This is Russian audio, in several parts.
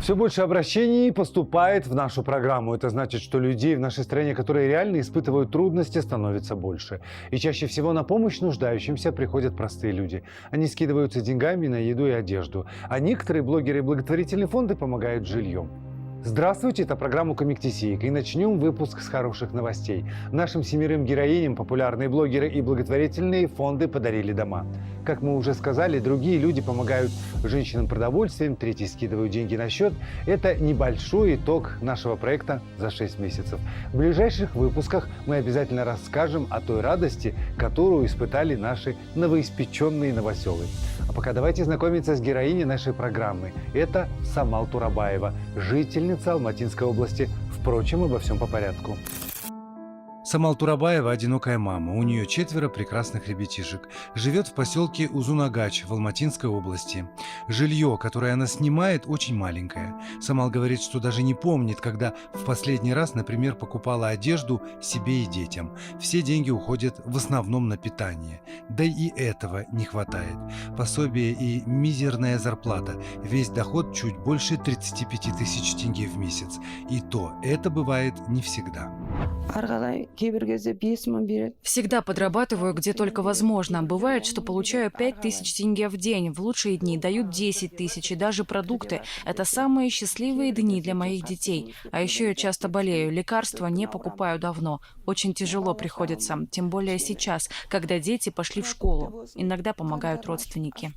Все больше обращений поступает в нашу программу. Это значит, что людей в нашей стране, которые реально испытывают трудности, становится больше. И чаще всего на помощь нуждающимся приходят простые люди. Они скидываются деньгами на еду и одежду. А некоторые блогеры и благотворительные фонды помогают жильем. Здравствуйте, это программа «Комиктисейка». И начнем выпуск с хороших новостей. Нашим 7 героиням популярные блогеры и благотворительные фонды подарили дома. Как мы уже сказали, другие люди помогают женщинам продовольствием, третьи скидывают деньги на счет. Это небольшой итог нашего проекта за 6 месяцев. В ближайших выпусках мы обязательно расскажем о той радости, которую испытали наши новоиспеченные новоселы. А пока давайте знакомиться с героиней нашей программы. Это Самал Турабаева, жительница Алматинской области. Впрочем, обо всем по порядку. Самал Турабаева – одинокая мама. У нее 4 прекрасных ребятишек. Живет в поселке Узунагач в Алматинской области. Жилье, которое она снимает, очень маленькое. Самал говорит, что даже не помнит, когда в последний раз, например, покупала одежду себе и детям. Все деньги уходят в основном на питание. Да и этого не хватает. Пособие и мизерная зарплата. Весь доход чуть больше 35 тысяч тенге в месяц. И то это бывает не всегда. Всегда подрабатываю, где только возможно. Бывает, что получаю 5000 тенге в день. В лучшие дни дают 10 тысяч. И даже продукты. Это самые счастливые дни для моих детей. А еще я часто болею. Лекарства не покупаю давно. Очень тяжело приходится. Тем более сейчас, когда дети пошли в школу. Иногда помогают родственники.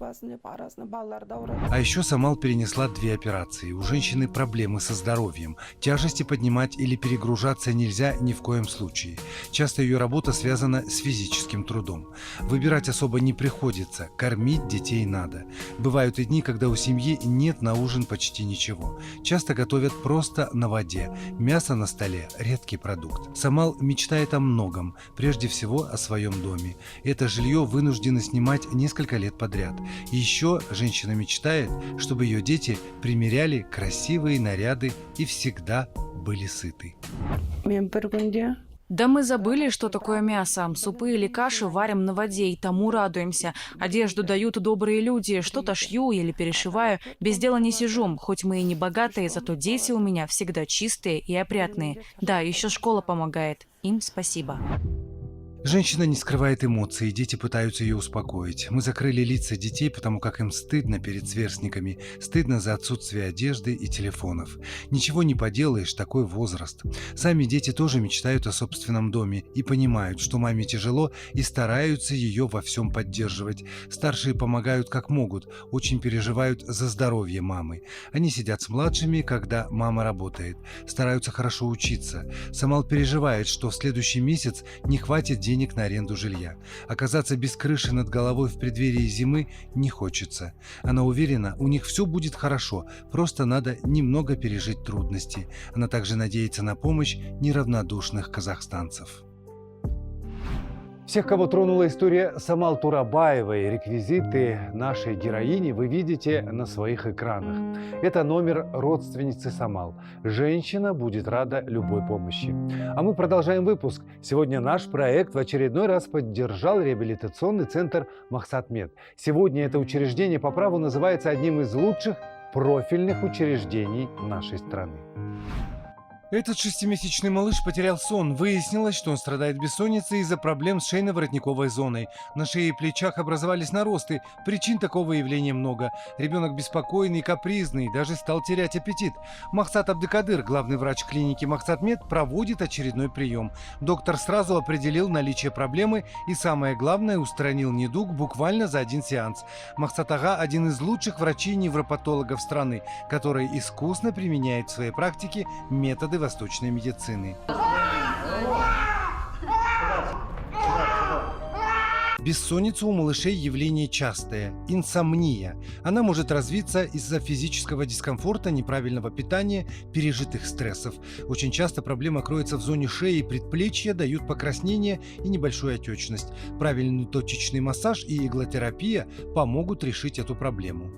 А еще Самал перенесла 2 операции. У женщины проблемы со здоровьем. Тяжести поднимать или перегружаться нельзя ни в коем случае. Часто ее работа связана с физическим трудом. Выбирать особо не приходится, кормить детей надо. Бывают и дни, когда у семьи нет на ужин почти ничего. Часто готовят просто на воде. Мясо на столе – редкий продукт. Самал мечтает о многом, прежде всего о своем доме. Это жилье вынуждены снимать несколько лет подряд. И еще женщина мечтает, чтобы ее дети примеряли красивые наряды и всегда были сыты. Да мы забыли, что такое мясо. Супы или каши варим на воде, и тому радуемся. Одежду дают добрые люди, что-то шью или перешиваю. Без дела не сижу. Хоть мы и не богатые, зато дети у меня всегда чистые и опрятные. Да, еще школа помогает. Им спасибо. Женщина не скрывает эмоций, дети пытаются ее успокоить. Мы закрыли лица детей, потому как им стыдно перед сверстниками, стыдно за отсутствие одежды и телефонов. Ничего не поделаешь, такой возраст. Сами дети тоже мечтают о собственном доме и понимают, что маме тяжело, и стараются ее во всем поддерживать. Старшие помогают как могут, очень переживают за здоровье мамы. Они сидят с младшими, когда мама работает, стараются хорошо учиться. Самал переживает, что в следующий месяц не хватит денег на аренду жилья. Оказаться без крыши над головой в преддверии зимы не хочется. Она уверена, у них все будет хорошо, просто надо немного пережить трудности. Она также надеется на помощь неравнодушных казахстанцев. Всех, кого тронула история Самал Турабаевой, реквизиты нашей героини вы видите на своих экранах. Это номер родственницы Самал. Женщина будет рада любой помощи. А мы продолжаем выпуск. Сегодня наш проект в очередной раз поддержал реабилитационный центр Махсат-Мед. Сегодня это учреждение по праву называется одним из лучших профильных учреждений нашей страны. Этот 6-месячный малыш потерял сон. Выяснилось, что он страдает бессонницей из-за проблем с шейно-воротниковой зоной. На шее и плечах образовались наросты. Причин такого явления много. Ребенок беспокойный, капризный, даже стал терять аппетит. Махсат Абдыкадыр, главный врач клиники Махсат-Мед, проводит очередной прием. Доктор сразу определил наличие проблемы и, самое главное, устранил недуг буквально за 1 сеанс. Махсат Ага – один из лучших врачей-невропатологов страны, который искусно применяет в своей практике методы восточной медицины. Бессонница у малышей явление частое – инсомния. Она может развиться из-за физического дискомфорта, неправильного питания, пережитых стрессов. Очень часто проблема кроется в зоне шеи и предплечья, дают покраснение и небольшую отечность. Правильный точечный массаж и иглотерапия помогут решить эту проблему.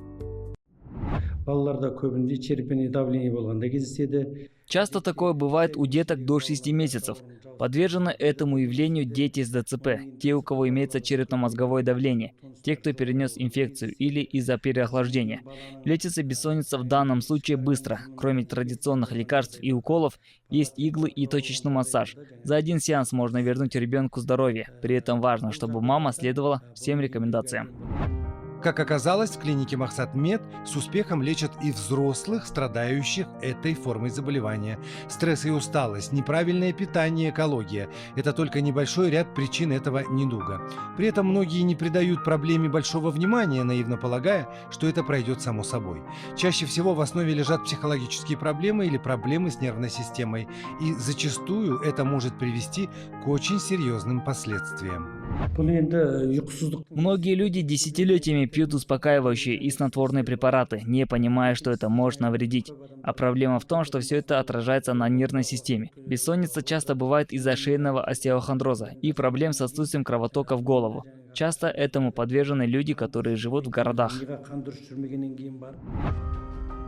балаларда көбінде черепное давление болганда кездеседі. Часто такое бывает у деток до 6 месяцев. Подвержены этому явлению дети с ДЦП, те, у кого имеется черепно-мозговое давление, те, кто перенес инфекцию или из-за переохлаждения. Лечится бессонница в данном случае быстро. Кроме традиционных лекарств и уколов, есть иглы и точечный массаж. За один сеанс можно вернуть ребенку здоровье. При этом важно, чтобы мама следовала всем рекомендациям. Как оказалось, в клинике Махсат Мед с успехом лечат и взрослых, страдающих этой формой заболевания. Стресс и усталость, неправильное питание, экология – это только небольшой ряд причин этого недуга. При этом многие не придают проблеме большого внимания, наивно полагая, что это пройдет само собой. Чаще всего в основе лежат психологические проблемы или проблемы с нервной системой, и зачастую это может привести к очень серьезным последствиям. Многие люди десятилетиями пьют успокаивающие и снотворные препараты, не понимая, что это может навредить. А проблема в том, что все это отражается на нервной системе. Бессонница часто бывает из-за шейного остеохондроза и проблем с отсутствием кровотока в голову. Часто этому подвержены люди, которые живут в городах.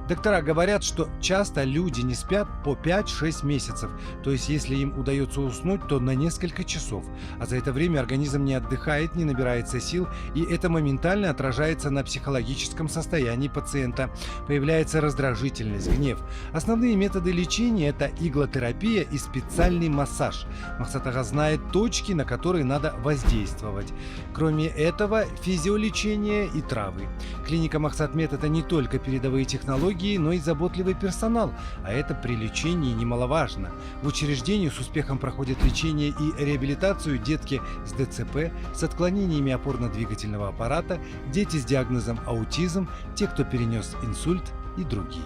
Доктора говорят, что часто люди не спят по 5-6 месяцев, то есть если им удается уснуть, то на несколько часов, а за это время организм не отдыхает, не набирается сил, и это моментально отражается на психологическом состоянии пациента. Появляется раздражительность, гнев. Основные методы лечения – это иглотерапия и специальный массаж. Махсат ага знает точки, на которые надо воздействовать. Кроме этого, физиолечение и травы. Клиника Махсат Мед – это не только передовые технологии, но и заботливый персонал, а это при лечении немаловажно. В учреждении с успехом проходят лечение и реабилитацию детки с ДЦП, с отклонениями опорно-двигательного аппарата, дети с диагнозом аутизм, те, кто перенес инсульт и другие.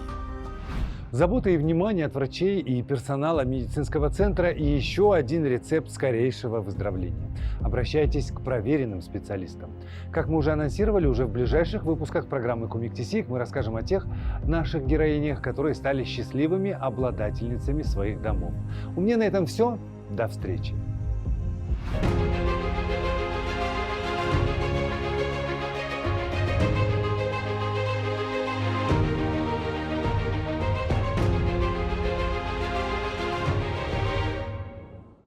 Забота и внимание от врачей и персонала медицинского центра и еще один рецепт скорейшего выздоровления. Обращайтесь к проверенным специалистам. Как мы уже анонсировали, уже в ближайших выпусках программы «Кумиктисик» мы расскажем о тех наших героинях, которые стали счастливыми обладательницами своих домов. У меня на этом все. До встречи.